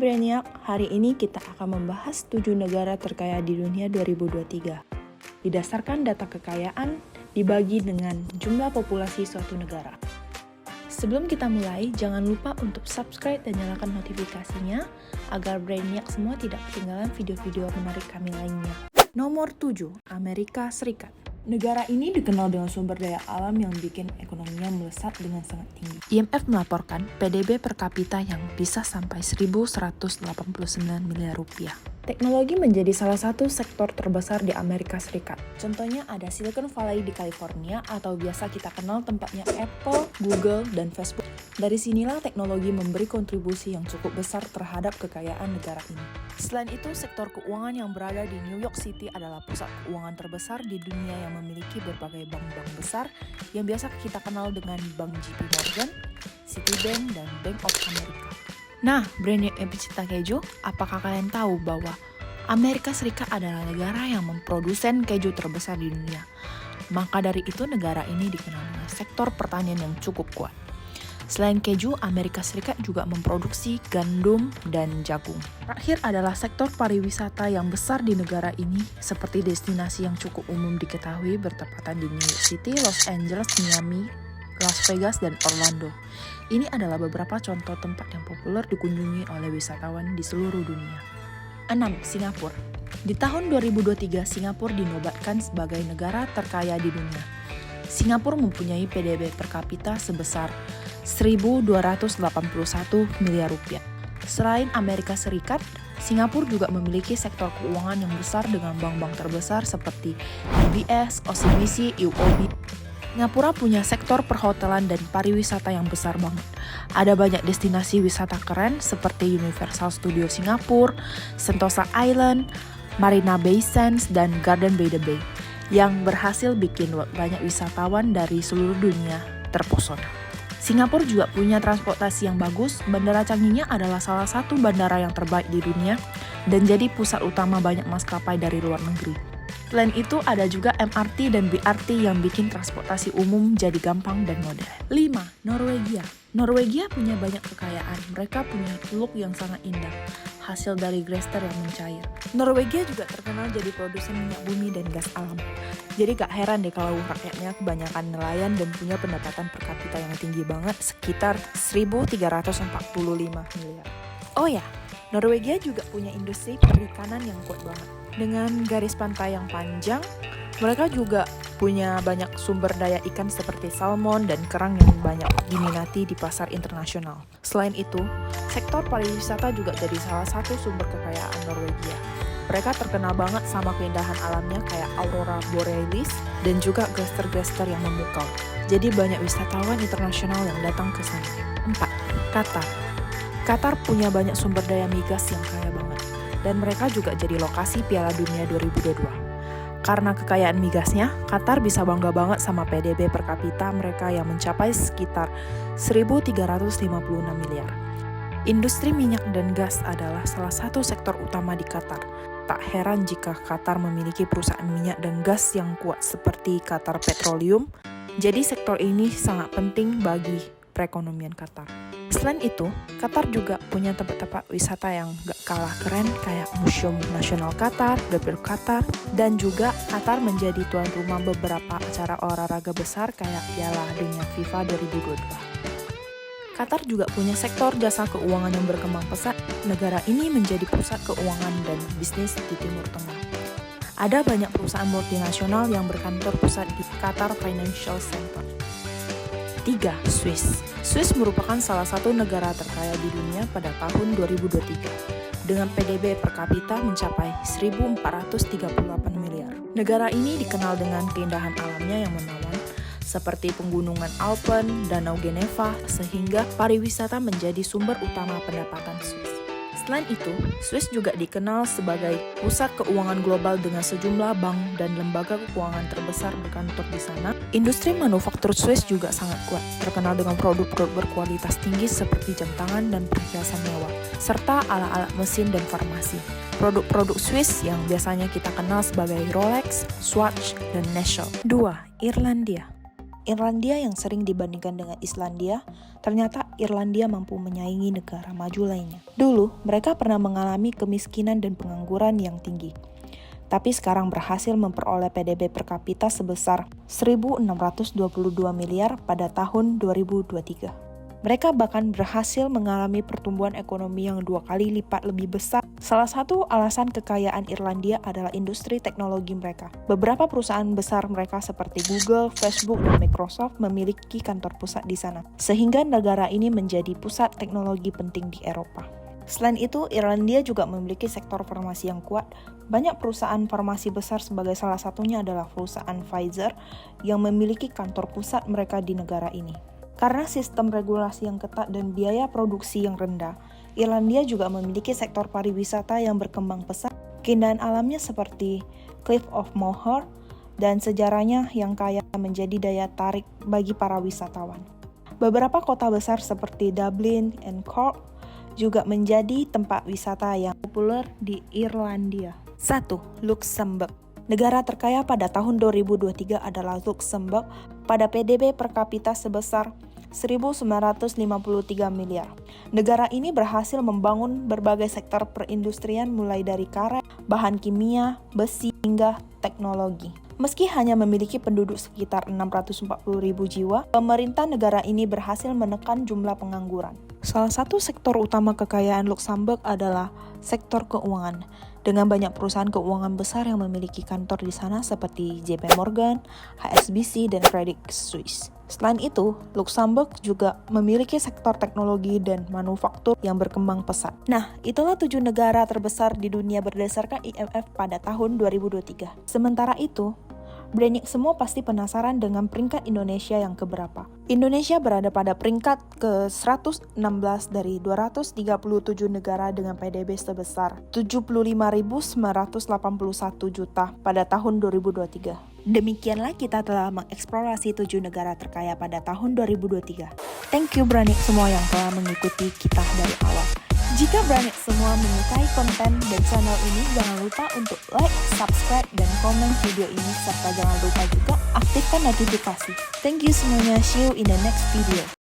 Brainiac, hari ini kita akan membahas 7 negara terkaya di dunia 2023. Didasarkan data kekayaan dibagi dengan jumlah populasi suatu negara. Sebelum kita mulai, jangan lupa untuk subscribe dan nyalakan notifikasinya agar Brainiac semua tidak ketinggalan video-video menarik kami lainnya. Nomor 7, Amerika Serikat. Negara ini dikenal dengan sumber daya alam yang bikin ekonominya melesat dengan sangat tinggi. IMF melaporkan PDB per kapita yang bisa sampai 1.189 miliar rupiah. Teknologi menjadi salah satu sektor terbesar di Amerika Serikat. Contohnya ada Silicon Valley di California atau biasa kita kenal tempatnya Apple, Google, dan Facebook. Dari sinilah teknologi memberi kontribusi yang cukup besar terhadap kekayaan negara ini. Selain itu, sektor keuangan yang berada di New York City adalah pusat keuangan terbesar di dunia yang memiliki berbagai bank-bank besar yang biasa kita kenal dengan Bank JP Morgan, Citibank, dan Bank of America. Nah, Brainiac pecinta keju, apakah kalian tahu bahwa Amerika Serikat adalah negara yang memprodusen keju terbesar di dunia? Maka dari itu negara ini dikenal dengan sektor pertanian yang cukup kuat. Selain keju, Amerika Serikat juga memproduksi gandum dan jagung. Terakhir adalah sektor pariwisata yang besar di negara ini, seperti destinasi yang cukup umum diketahui bertepatan di New York City, Los Angeles, Miami, Las Vegas, dan Orlando. Ini adalah beberapa contoh tempat yang populer dikunjungi oleh wisatawan di seluruh dunia. 6. Singapura. Di tahun 2023, Singapura dinobatkan sebagai negara terkaya di dunia. Singapura mempunyai PDB per kapita sebesar 1.281 miliar rupiah. Selain Amerika Serikat, Singapura juga memiliki sektor keuangan yang besar dengan bank-bank terbesar seperti DBS, OCBC, UOB. Singapura punya sektor perhotelan dan pariwisata yang besar banget. Ada banyak destinasi wisata keren seperti Universal Studio Singapura, Sentosa Island, Marina Bay Sands, dan Garden by the Bay yang berhasil bikin banyak wisatawan dari seluruh dunia terpesona. Singapura juga punya transportasi yang bagus. Bandara Changinya adalah salah satu bandara yang terbaik di dunia dan jadi pusat utama banyak maskapai dari luar negeri. Selain itu, ada juga MRT dan BRT yang bikin transportasi umum jadi gampang dan modern. 5. Norwegia. Norwegia punya banyak kekayaan. Mereka punya teluk yang sangat indah, hasil dari glacier yang mencair. Norwegia juga terkenal jadi produsen minyak bumi dan gas alam. Jadi gak heran deh kalau rakyatnya kebanyakan nelayan dan punya pendapatan per kapita yang tinggi banget, sekitar 1.345 miliar. Oh ya, Norwegia juga punya industri perikanan yang kuat banget. Dengan garis pantai yang panjang, mereka juga punya banyak sumber daya ikan seperti salmon dan kerang yang banyak diminati di pasar internasional. Selain itu, sektor pariwisata juga jadi salah satu sumber kekayaan Norwegia. Mereka terkenal banget sama keindahan alamnya kayak Aurora Borealis dan juga glacier-glacier yang memukau. Jadi banyak wisatawan internasional yang datang ke sana. 4. Qatar. Qatar punya banyak sumber daya migas yang kaya banget. Dan mereka juga jadi lokasi Piala Dunia 2022. Karena kekayaan migasnya, Qatar bisa bangga banget sama PDB per kapita mereka yang mencapai sekitar 1.356 miliar. Industri minyak dan gas adalah salah satu sektor utama di Qatar. Tak heran jika Qatar memiliki perusahaan minyak dan gas yang kuat seperti Qatar Petroleum. Jadi sektor ini sangat penting bagi perekonomian Qatar. Selain itu, Qatar juga punya tempat-tempat wisata yang gak kalah keren kayak Museum Nasional Qatar, Dapur Qatar, dan juga Qatar menjadi tuan rumah beberapa acara olahraga besar kayak Piala Dunia FIFA 2022. Qatar juga punya sektor jasa keuangan yang berkembang pesat. Negara ini menjadi pusat keuangan dan bisnis di Timur Tengah. Ada banyak perusahaan multinasional yang berkantor pusat di Qatar Financial Center. 3. Swiss. Swiss merupakan salah satu negara terkaya di dunia pada tahun 2023 dengan PDB per kapita mencapai 1.438 miliar. Negara ini dikenal dengan keindahan alamnya yang menawan seperti pegunungan Alpen, Danau Geneva, sehingga pariwisata menjadi sumber utama pendapatan Swiss. Selain itu, Swiss juga dikenal sebagai pusat keuangan global dengan sejumlah bank dan lembaga keuangan terbesar berkantor di sana. Industri manufaktur Swiss juga sangat kuat, terkenal dengan produk-produk berkualitas tinggi seperti jam tangan dan perhiasan mewah, serta alat-alat mesin dan farmasi. Produk-produk Swiss yang biasanya kita kenal sebagai Rolex, Swatch, dan Nestle. 2. Irlandia. Irlandia yang sering dibandingkan dengan Islandia, ternyata Irlandia mampu menyaingi negara maju lainnya. Dulu, mereka pernah mengalami kemiskinan dan pengangguran yang tinggi, tapi sekarang berhasil memperoleh PDB per kapita sebesar 1.622 miliar pada tahun 2023. Mereka bahkan berhasil mengalami pertumbuhan ekonomi yang 2 kali lipat lebih besar. Salah satu alasan kekayaan Irlandia adalah industri teknologi mereka. Beberapa perusahaan besar mereka seperti Google, Facebook, dan Microsoft memiliki kantor pusat di sana, sehingga negara ini menjadi pusat teknologi penting di Eropa. Selain itu, Irlandia juga memiliki sektor farmasi yang kuat. Banyak perusahaan farmasi besar, sebagai salah satunya adalah perusahaan Pfizer yang memiliki kantor pusat mereka di negara ini. Karena sistem regulasi yang ketat dan biaya produksi yang rendah, Irlandia juga memiliki sektor pariwisata yang berkembang pesat. Keindahan alamnya seperti Cliff of Moher dan sejarahnya yang kaya menjadi daya tarik bagi para wisatawan. Beberapa kota besar seperti Dublin dan Cork juga menjadi tempat wisata yang populer di Irlandia. 1. Luxembourg. Negara terkaya pada tahun 2023 adalah Luxembourg pada PDB per kapita sebesar 1.953 miliar. Negara ini berhasil membangun berbagai sektor perindustrian mulai dari karet, bahan kimia, besi, hingga teknologi. Meski hanya memiliki penduduk sekitar 640.000 jiwa, pemerintah negara ini berhasil menekan jumlah pengangguran. Salah satu sektor utama kekayaan Luxembourg adalah sektor keuangan, dengan banyak perusahaan keuangan besar yang memiliki kantor di sana seperti JP Morgan, HSBC, dan Credit Suisse. Selain itu, Luxembourg juga memiliki sektor teknologi dan manufaktur yang berkembang pesat. Nah, itulah 7 negara terbesar di dunia berdasarkan IMF pada tahun 2023. Sementara itu, Brainiac semua pasti penasaran dengan peringkat Indonesia yang keberapa. Indonesia berada pada peringkat ke-116 dari 237 negara dengan PDB sebesar 75.981 juta pada tahun 2023. Demikianlah kita telah mengeksplorasi 7 negara terkaya pada tahun 2023. Thank you Brainiac semua yang telah mengikuti kita dari awal. Jika Brainiac semua menyukai konten dan channel ini, jangan lupa untuk like, subscribe, dan komen video ini, serta jangan lupa juga aktifkan notifikasi. Thank you semuanya, see you in the next video.